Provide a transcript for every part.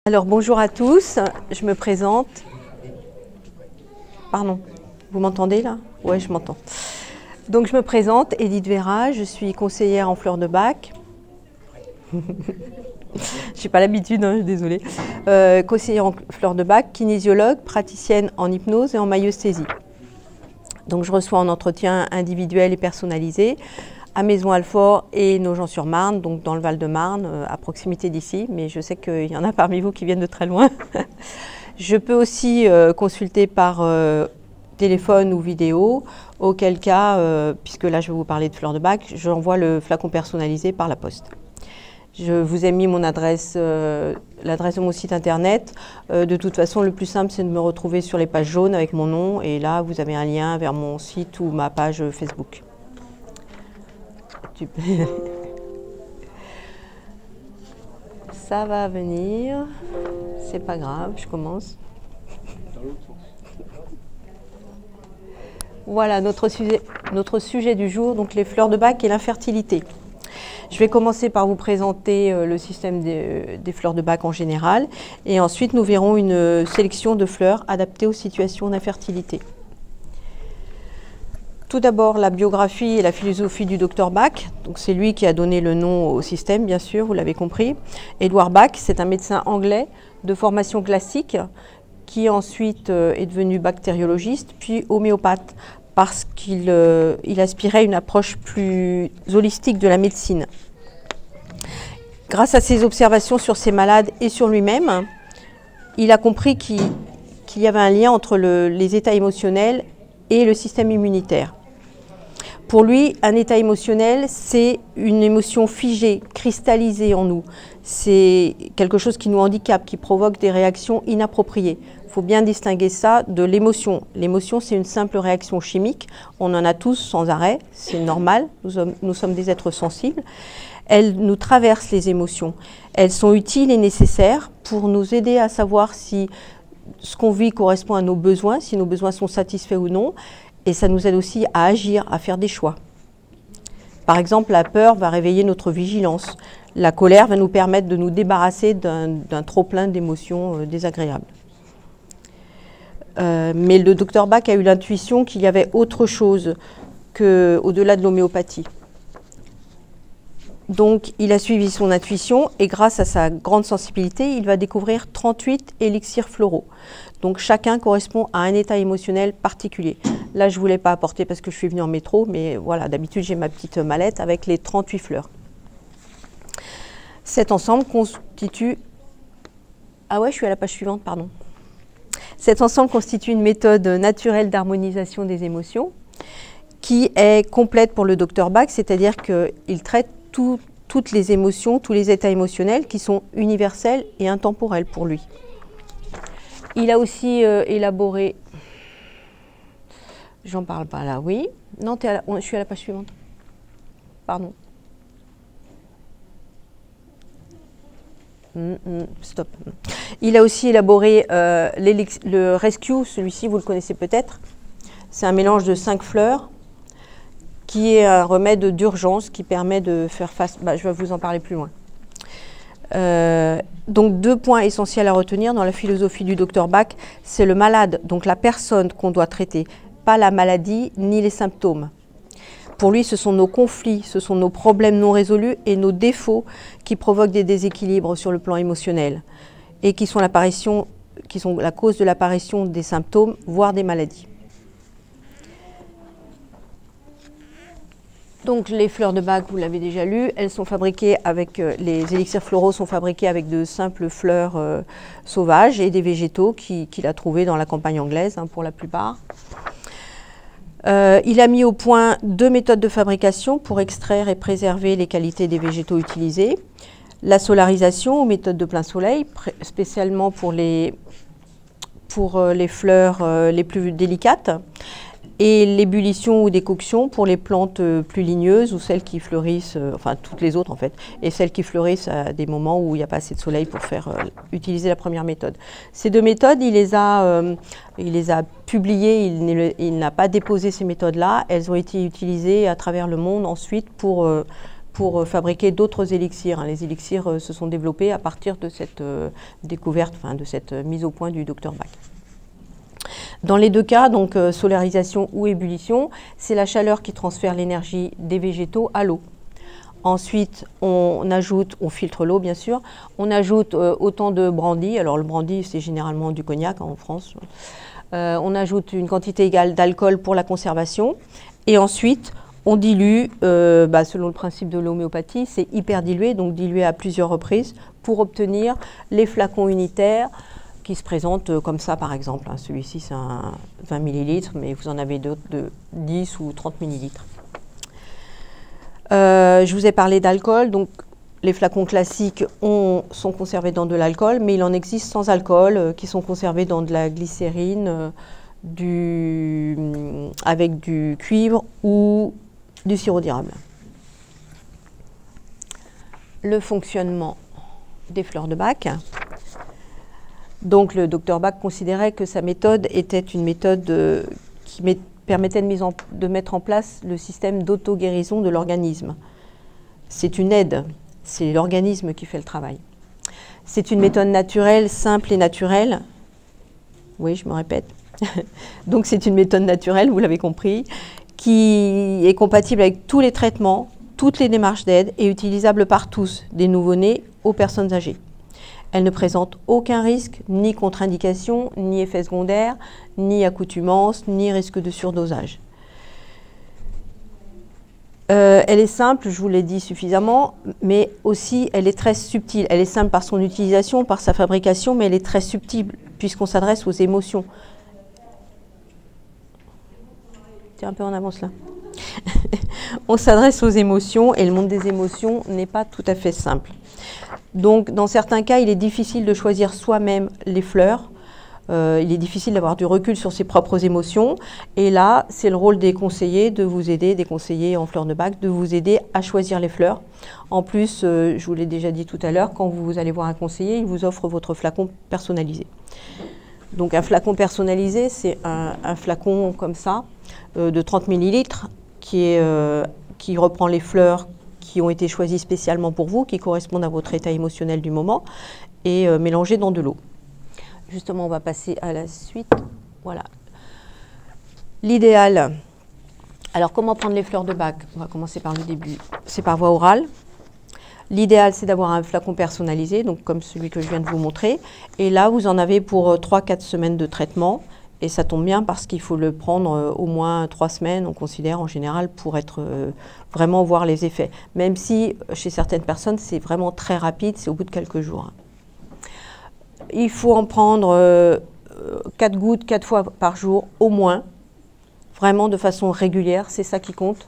Alors bonjour à tous, je me présente. Pardon, vous m'entendez là? Ouais, je m'entends. Donc je me présente, Edith Vera, je suis conseillère en fleurs de bac. Je n'ai pas l'habitude, hein, désolée. Conseillère en fleurs de bac, kinésiologue, praticienne en hypnose et en maïeusthésie. Donc je reçois en entretien individuel et personnalisé à Maisons-Alfort et Nogent-sur-Marne, donc dans le Val-de-Marne, à proximité d'ici, mais je sais qu'il y en a parmi vous qui viennent de très loin. Je peux aussi consulter par téléphone ou vidéo, auquel cas, puisque là je vais vous parler de fleurs de bac, j'envoie le flacon personnalisé par la poste. Je vous ai mis mon adresse, l'adresse de mon site internet. De toute façon, le plus simple, c'est de me retrouver sur les pages jaunes avec mon nom. Et là, vous avez un lien vers mon site ou ma page Facebook. Ça va venir. C'est pas grave, je commence. Voilà notre sujet du jour, donc les fleurs de bac et l'infertilité. Je vais commencer par vous présenter le système des fleurs de bac en général et ensuite nous verrons une sélection de fleurs adaptées aux situations d'infertilité. Tout d'abord la biographie et la philosophie du docteur Bach. C'est lui qui a donné le nom au système, bien sûr, vous l'avez compris. Edward Bach, c'est un médecin anglais de formation classique qui ensuite est devenu bactériologiste puis homéopathe, parce qu'il aspirait à une approche plus holistique de la médecine. Grâce à ses observations sur ses malades et sur lui-même, il a compris qu'il y avait un lien entre les états émotionnels et le système immunitaire. Pour lui, un état émotionnel, c'est une émotion figée, cristallisée en nous. C'est quelque chose qui nous handicape, qui provoque des réactions inappropriées. Il faut bien distinguer ça de l'émotion. L'émotion, c'est une simple réaction chimique. On en a tous sans arrêt, c'est normal. Nous sommes des êtres sensibles. Elles nous traversent les émotions. Elles sont utiles et nécessaires pour nous aider à savoir si ce qu'on vit correspond à nos besoins, si nos besoins sont satisfaits ou non. Et ça nous aide aussi à agir, à faire des choix. Par exemple, la peur va réveiller notre vigilance. La colère va nous permettre de nous débarrasser d'un trop-plein d'émotions désagréables. Mais le docteur Bach a eu l'intuition qu'il y avait autre chose au-delà de l'homéopathie. Donc, il a suivi son intuition et grâce à sa grande sensibilité, il va découvrir 38 élixirs floraux. Donc, chacun correspond à un état émotionnel particulier. Là, je ne vous l'ai pas apporté parce que je suis venue en métro, mais voilà, d'habitude, j'ai ma petite mallette avec les 38 fleurs. Cet ensemble constitue... Ah ouais, je suis à la page suivante, pardon. Cet ensemble constitue une méthode naturelle d'harmonisation des émotions qui est complète pour le docteur Bach, c'est-à-dire qu'il traite toutes les émotions, tous les états émotionnels qui sont universels et intemporels pour lui. Il a aussi élaboré... J'en parle pas là, oui. Non, je suis à la page suivante. Pardon. Stop. Il a aussi élaboré le Rescue, celui-ci vous le connaissez peut-être. C'est un mélange de 5 fleurs qui est un remède d'urgence qui permet de faire face... je vais vous en parler plus loin. Donc 2 points essentiels à retenir dans la philosophie du docteur Bach, c'est le malade, donc la personne qu'on doit traiter, pas la maladie ni les symptômes. Pour lui, ce sont nos conflits, ce sont nos problèmes non résolus et nos défauts qui provoquent des déséquilibres sur le plan émotionnel et qui sont la cause de l'apparition des symptômes, voire des maladies. Donc les fleurs de Bach, vous l'avez déjà lu, elles sont fabriquées avec, les élixirs floraux sont fabriqués avec de simples fleurs sauvages et des végétaux qu'il a trouvés dans la campagne anglaise, hein, pour la plupart. Il a mis au point 2 méthodes de fabrication pour extraire et préserver les qualités des végétaux utilisés. La solarisation, ou méthode de plein soleil, spécialement pour les fleurs les plus délicates, et l'ébullition ou décoction pour les plantes plus ligneuses ou celles qui fleurissent, enfin toutes les autres en fait, et celles qui fleurissent à des moments où il n'y a pas assez de soleil pour faire utiliser la première méthode. Ces 2 méthodes, il les a publiées, il n'a pas déposé ces méthodes-là, elles ont été utilisées à travers le monde ensuite pour pour fabriquer d'autres élixirs. Les élixirs se sont développés à partir de cette découverte, enfin de cette mise au point du Dr Bach. Dans les deux cas, donc solarisation ou ébullition, c'est la chaleur qui transfère l'énergie des végétaux à l'eau. Ensuite, on filtre l'eau bien sûr, on ajoute autant de brandy. Alors le brandy, c'est généralement du cognac en France. On ajoute une quantité égale d'alcool pour la conservation. Et ensuite, on dilue, selon le principe de l'homéopathie, c'est hyper dilué, donc dilué à plusieurs reprises pour obtenir les flacons unitaires qui se présentent comme ça par exemple. Celui-ci, c'est un 20 ml, mais vous en avez d'autres de 10 ou 30 ml. Je vous ai parlé d'alcool, donc les flacons classiques sont conservés dans de l'alcool, mais il en existe sans alcool, qui sont conservés dans de la glycérine, avec du cuivre ou du sirop d'érable. Le fonctionnement des fleurs de Bach. Donc le Dr Bach considérait que sa méthode était une méthode qui permettait de mettre en place le système d'auto-guérison de l'organisme. C'est une aide, c'est l'organisme qui fait le travail. C'est une méthode naturelle, simple et naturelle. Oui, je me répète. Donc c'est une méthode naturelle, vous l'avez compris, qui est compatible avec tous les traitements, toutes les démarches d'aide et utilisable par tous, des nouveau-nés aux personnes âgées. Elle ne présente aucun risque, ni contre-indication, ni effet secondaire, ni accoutumance, ni risque de surdosage. Elle est simple, je vous l'ai dit suffisamment, mais aussi elle est très subtile. Elle est simple par son utilisation, par sa fabrication, mais elle est très subtile puisqu'on s'adresse aux émotions. Tiens, un peu en avance là. On s'adresse aux émotions et le monde des émotions n'est pas tout à fait simple. Donc, dans certains cas, il est difficile de choisir soi-même les fleurs. Il est difficile d'avoir du recul sur ses propres émotions. Et là, c'est le rôle des conseillers de vous aider, des conseillers en fleurs de Bach, de vous aider à choisir les fleurs. En plus, je vous l'ai déjà dit tout à l'heure, quand vous allez voir un conseiller, il vous offre votre flacon personnalisé. Donc, un flacon personnalisé, c'est un flacon comme ça, de 30 ml, qui reprend les fleurs qui ont été choisies spécialement pour vous, qui correspondent à votre état émotionnel du moment, et mélangé dans de l'eau. Justement, on va passer à la suite. Voilà. L'idéal. Alors, comment prendre les fleurs de Bach? On va commencer par le début. C'est par voie orale. L'idéal, c'est d'avoir un flacon personnalisé, donc comme celui que je viens de vous montrer. Et là, vous en avez pour 3-4 semaines de traitement. Et ça tombe bien parce qu'il faut le prendre au moins 3 semaines, on considère en général, pour vraiment voir les effets. Même si, chez certaines personnes, c'est vraiment très rapide, c'est au bout de quelques jours. Il faut en prendre 4 gouttes 4 fois par jour au moins, vraiment de façon régulière, c'est ça qui compte.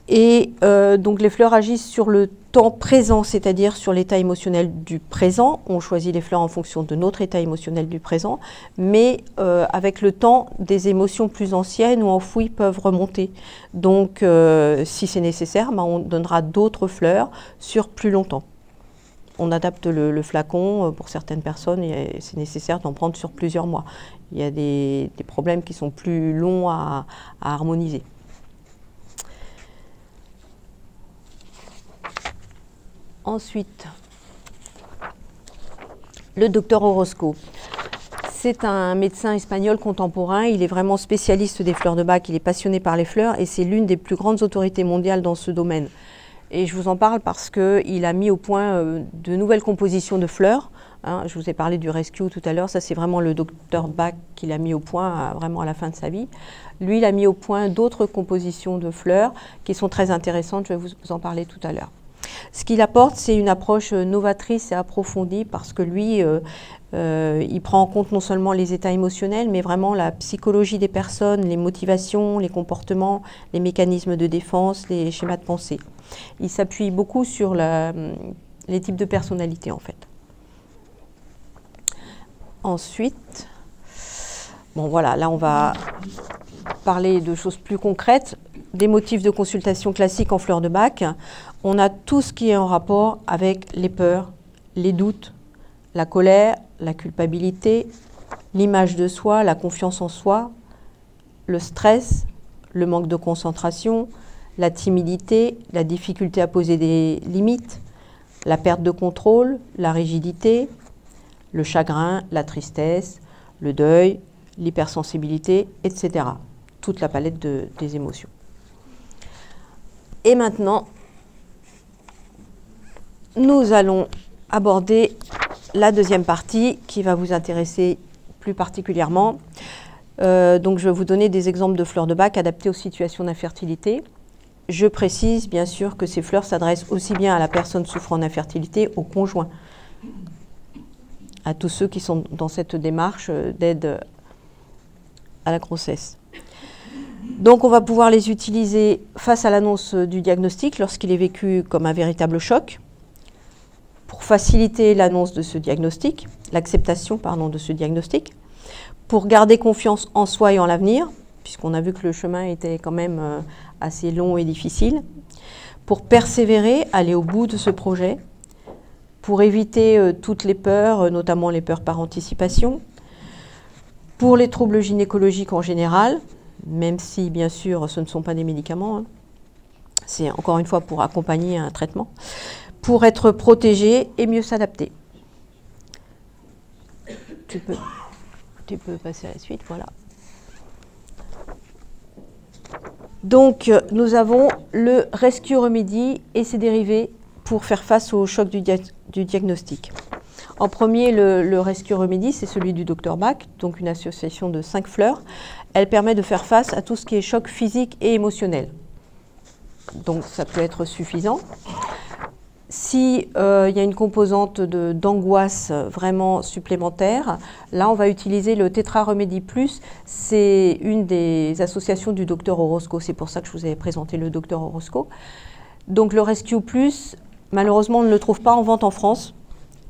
Et donc les fleurs agissent sur le temps présent, c'est-à-dire sur l'état émotionnel du présent. On choisit les fleurs en fonction de notre état émotionnel du présent, mais avec le temps, des émotions plus anciennes ou enfouies peuvent remonter. Donc si c'est nécessaire, on donnera d'autres fleurs sur plus longtemps. On adapte le flacon pour certaines personnes et c'est nécessaire d'en prendre sur plusieurs mois. Il y a des problèmes qui sont plus longs à harmoniser. Ensuite, le docteur Orozco. C'est un médecin espagnol contemporain. Il est vraiment spécialiste des fleurs de Bach. Il est passionné par les fleurs et c'est l'une des plus grandes autorités mondiales dans ce domaine. Et je vous en parle parce qu'il a mis au point de nouvelles compositions de fleurs. Je vous ai parlé du Rescue tout à l'heure. Ça, c'est vraiment le docteur Bach qui l'a mis au point vraiment à la fin de sa vie. Lui, il a mis au point d'autres compositions de fleurs qui sont très intéressantes. Je vais vous en parler tout à l'heure. Ce qu'il apporte, c'est une approche novatrice et approfondie parce que lui, il prend en compte non seulement les états émotionnels, mais vraiment la psychologie des personnes, les motivations, les comportements, les mécanismes de défense, les schémas de pensée. Il s'appuie beaucoup sur les types de personnalités, en fait. Ensuite, bon voilà, là on va parler de choses plus concrètes. Des motifs de consultation classiques en fleurs de Bach. On a tout ce qui est en rapport avec les peurs, les doutes, la colère, la culpabilité, l'image de soi, la confiance en soi, le stress, le manque de concentration, la timidité, la difficulté à poser des limites, la perte de contrôle, la rigidité, le chagrin, la tristesse, le deuil, l'hypersensibilité, etc. Toute la palette des émotions. Et maintenant, nous allons aborder la deuxième partie qui va vous intéresser plus particulièrement. Donc je vais vous donner des exemples de fleurs de bac adaptées aux situations d'infertilité. Je précise bien sûr que ces fleurs s'adressent aussi bien à la personne souffrant d'infertilité, au conjoint, à tous ceux qui sont dans cette démarche d'aide à la grossesse. Donc on va pouvoir les utiliser face à l'annonce du diagnostic lorsqu'il est vécu comme un véritable choc, pour faciliter l'annonce de ce diagnostic, l'acceptation de ce diagnostic, pour garder confiance en soi et en l'avenir, puisqu'on a vu que le chemin était quand même assez long et difficile, pour persévérer, aller au bout de ce projet, pour éviter toutes les peurs, notamment les peurs par anticipation, pour les troubles gynécologiques en général, même si bien sûr ce ne sont pas des médicaments, hein. C'est encore une fois pour accompagner un traitement, pour être protégé et mieux s'adapter. Tu peux passer à la suite, voilà. Donc, nous avons le Rescue Remedy et ses dérivés pour faire face au choc du diagnostic. En premier, le Rescue Remedy, c'est celui du Dr Bach, donc une association de 5 fleurs. Elle permet de faire face à tout ce qui est choc physique et émotionnel. Donc, ça peut être suffisant. Si y a une composante d'angoisse vraiment supplémentaire, là on va utiliser le Tetra Remedy Plus. C'est une des associations du Dr Orozco, c'est pour ça que je vous ai présenté le Dr Orozco. Donc le Rescue Plus, malheureusement on ne le trouve pas en vente en France,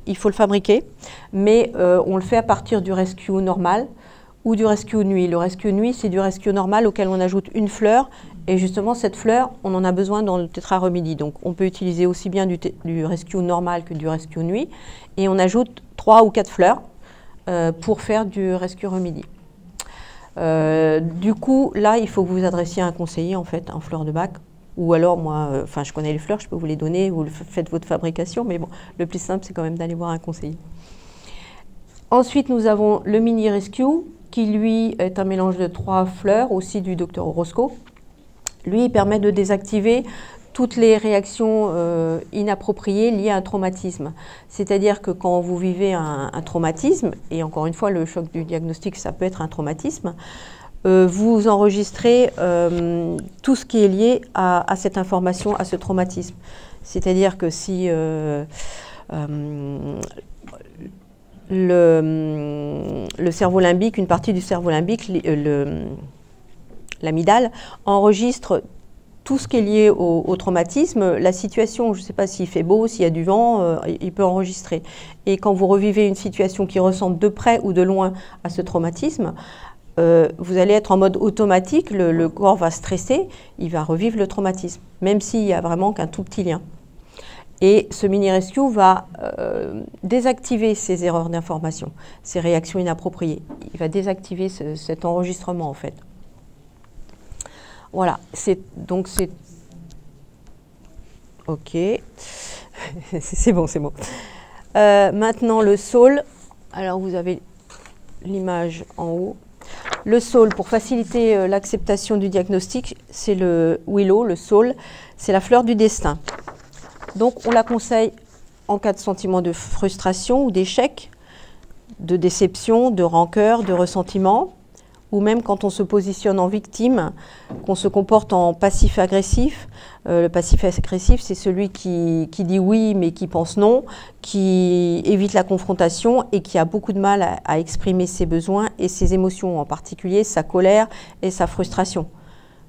il faut le fabriquer, mais on le fait à partir du Rescue normal ou du Rescue Nuit. Le Rescue Nuit, c'est du Rescue normal auquel on ajoute une fleur. Et justement, cette fleur, on en a besoin dans le Tetra Remedy. Donc, on peut utiliser aussi bien du Rescue normal que du Rescue Nuit. Et on ajoute 3 ou 4 fleurs pour faire du Rescue Remedy. Du coup, là, il faut que vous vous adressiez à un conseiller, en fait, en fleurs de bac. Ou alors, moi, je connais les fleurs, je peux vous les donner, vous faites votre fabrication. Mais bon, le plus simple, c'est quand même d'aller voir un conseiller. Ensuite, nous avons le Mini Rescue, qui, lui, est un mélange de 3 fleurs, aussi du Dr Orozco. Lui, il permet de désactiver toutes les réactions inappropriées liées à un traumatisme. C'est-à-dire que quand vous vivez un traumatisme, et encore une fois, le choc du diagnostic, ça peut être un traumatisme, vous enregistrez tout ce qui est lié à cette information, à ce traumatisme. C'est-à-dire que si le cerveau limbique, une partie du cerveau limbique, l'amygdale, enregistre tout ce qui est lié au traumatisme, la situation, je ne sais pas s'il fait beau, s'il y a du vent, il peut enregistrer. Et quand vous revivez une situation qui ressemble de près ou de loin à ce traumatisme, vous allez être en mode automatique, le corps va stresser, il va revivre le traumatisme, même s'il n'y a vraiment qu'un tout petit lien. Et ce mini-rescue va désactiver ces erreurs d'information, ces réactions inappropriées. Il va désactiver cet enregistrement, en fait. Voilà, donc c'est... Ok, c'est bon, c'est bon. Maintenant, le saule. Alors, vous avez l'image en haut. Le saule, pour faciliter l'acceptation du diagnostic, c'est le willow, le saule. C'est la fleur du destin. Donc, on la conseille en cas de sentiment de frustration ou d'échec, de déception, de rancœur, de ressentiment, ou même quand on se positionne en victime, qu'on se comporte en passif-agressif. Le passif-agressif, c'est celui qui dit oui, mais qui pense non, qui évite la confrontation et qui a beaucoup de mal à exprimer ses besoins et ses émotions, en particulier sa colère et sa frustration.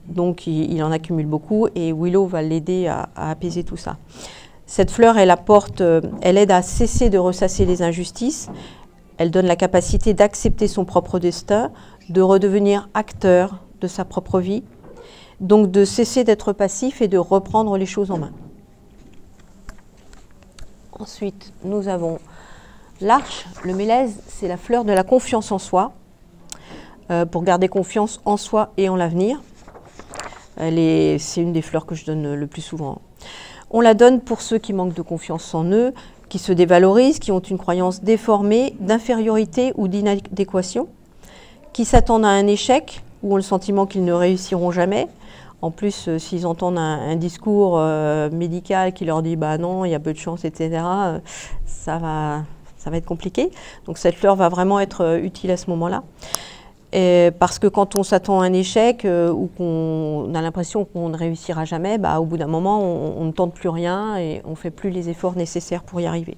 Donc, il en accumule beaucoup et Willow va l'aider à apaiser tout ça. Cette fleur, elle aide à cesser de ressasser les injustices. Elle donne la capacité d'accepter son propre destin, de redevenir acteur de sa propre vie, donc de cesser d'être passif et de reprendre les choses en main. Ensuite, nous avons l'arche. Le mélèze, c'est la fleur de la confiance en soi, pour garder confiance en soi et en l'avenir. C'est une des fleurs que je donne le plus souvent. On la donne pour ceux qui manquent de confiance en eux, qui se dévalorisent, qui ont une croyance déformée d'infériorité ou d'inadéquation, qui s'attendent à un échec ou ont le sentiment qu'ils ne réussiront jamais. En plus, s'ils entendent un discours médical qui leur dit « bah non, il y a peu de chance, etc. », ça va être compliqué. Donc cette fleur va vraiment être utile à ce moment-là. Parce que quand on s'attend à un échec ou qu'on a l'impression qu'on ne réussira jamais, bah, au bout d'un moment, on ne tente plus rien et on ne fait plus les efforts nécessaires pour y arriver.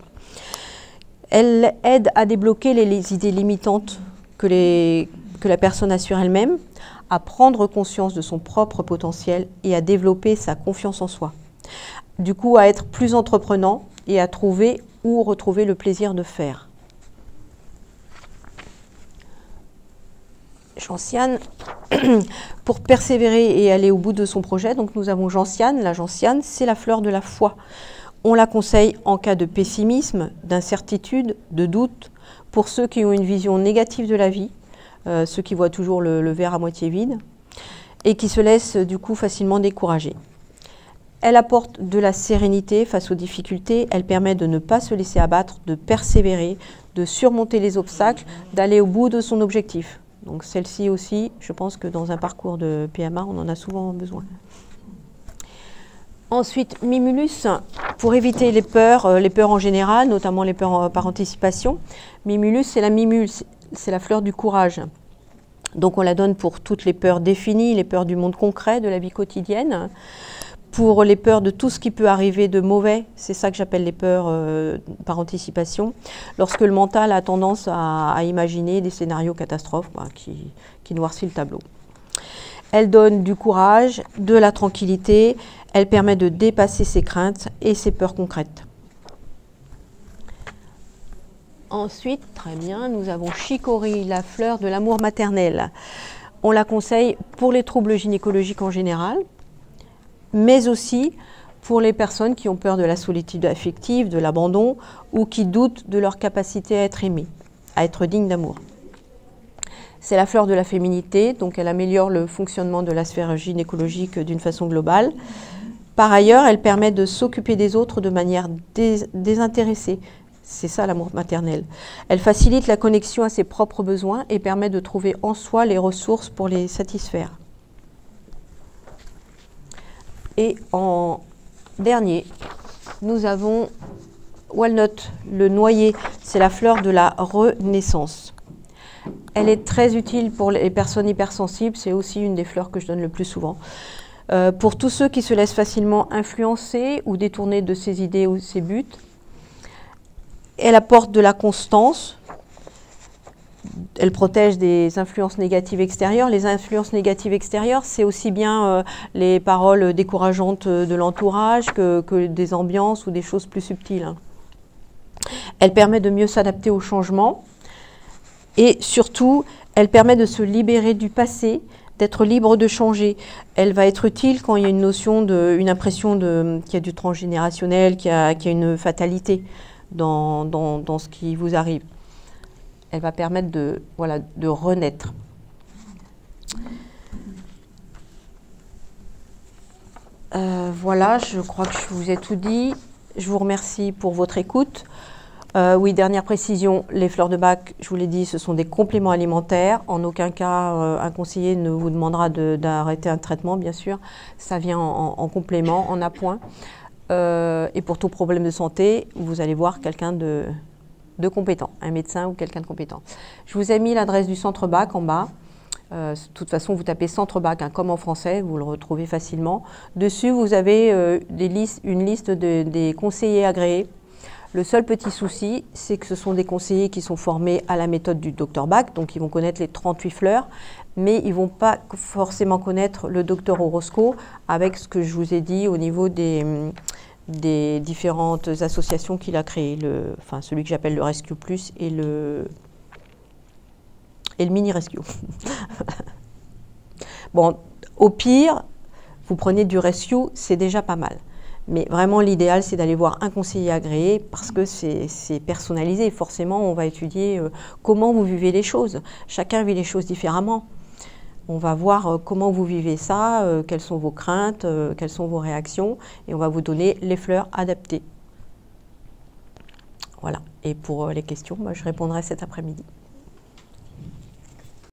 Elle aide à débloquer les idées limitantes que la personne a sur elle-même, à prendre conscience de son propre potentiel et à développer sa confiance en soi. Du coup, à être plus entreprenant et à trouver ou retrouver le plaisir de faire. Gentiane, pour persévérer et aller au bout de son projet, donc nous avons Gentiane. La gentiane, c'est la fleur de la foi. On la conseille en cas de pessimisme, d'incertitude, de doute, pour ceux qui ont une vision négative de la vie, ceux qui voient toujours le verre à moitié vide, et qui se laissent du coup facilement décourager. Elle apporte de la sérénité face aux difficultés, elle permet de ne pas se laisser abattre, de persévérer, de surmonter les obstacles, d'aller au bout de son objectif. Donc celle-ci aussi, je pense que dans un parcours de PMA, on en a souvent besoin. Ensuite, Mimulus, pour éviter les peurs en général, notamment les peurs par anticipation. Mimulus, c'est la mimule, c'est la fleur du courage. Donc on la donne pour toutes les peurs définies, les peurs du monde concret, de la vie quotidienne. Pour les peurs de tout ce qui peut arriver de mauvais, c'est ça que j'appelle les peurs par anticipation. Lorsque le mental a tendance à imaginer des scénarios catastrophes qui noircit le tableau. Elle donne du courage, de la tranquillité, elle permet de dépasser ses craintes et ses peurs concrètes. Ensuite, très bien, nous avons Chicory, la fleur de l'amour maternel. On la conseille pour les troubles gynécologiques en général, mais aussi pour les personnes qui ont peur de la solitude affective, de l'abandon, ou qui doutent de leur capacité à être aimées, à être dignes d'amour. C'est la fleur de la féminité, donc elle améliore le fonctionnement de la sphère gynécologique d'une façon globale. Par ailleurs, elle permet de s'occuper des autres de manière désintéressée. C'est ça l'amour maternel. Elle facilite la connexion à ses propres besoins et permet de trouver en soi les ressources pour les satisfaire. Et en dernier, nous avons Walnut, le noyer. C'est la fleur de la renaissance. Elle est très utile pour les personnes hypersensibles. C'est aussi une des fleurs que je donne le plus souvent. Pour tous ceux qui se laissent facilement influencer ou détourner de ses idées ou ses buts. Elle apporte de la constance. Elle protège des influences négatives extérieures. Les influences négatives extérieures, c'est aussi bien les paroles décourageantes de l'entourage que des ambiances ou des choses plus subtiles. Elle permet de mieux s'adapter au changement. Et surtout, elle permet de se libérer du passé, d'être libre de changer. Elle va être utile quand il y a une notion, une impression qu'il y a du transgénérationnel, qu'il y a une fatalité dans ce qui vous arrive. Elle va permettre de renaître. Voilà, je crois que je vous ai tout dit. Je vous remercie pour votre écoute. Oui, dernière précision, les fleurs de Bach, je vous l'ai dit, ce sont des compléments alimentaires. En aucun cas, un conseiller ne vous demandera d'arrêter un traitement, bien sûr. Ça vient en complément, en appoint. Et pour tout problème de santé, vous allez voir quelqu'un de compétent, un médecin ou quelqu'un de compétent. Je vous ai mis l'adresse du Centre Bach en bas. De toute façon, vous tapez Centre Bach, comme en français, vous le retrouvez facilement. Dessus, vous avez une liste des conseillers agréés. Le seul petit souci, c'est que ce sont des conseillers qui sont formés à la méthode du Dr Bach, donc ils vont connaître les 38 fleurs, mais ils ne vont pas forcément connaître le Dr Orozco avec ce que je vous ai dit au niveau des différentes associations qu'il a créées, celui que j'appelle le Rescue Plus et le Mini Rescue. Bon, au pire, vous prenez du Rescue, c'est déjà pas mal. Mais vraiment, l'idéal, c'est d'aller voir un conseiller agréé parce que c'est personnalisé. Forcément, on va étudier comment vous vivez les choses. Chacun vit les choses différemment. On va voir comment vous vivez ça, quelles sont vos craintes, quelles sont vos réactions, et on va vous donner les fleurs adaptées. Voilà, et pour les questions, moi, je répondrai cet après-midi.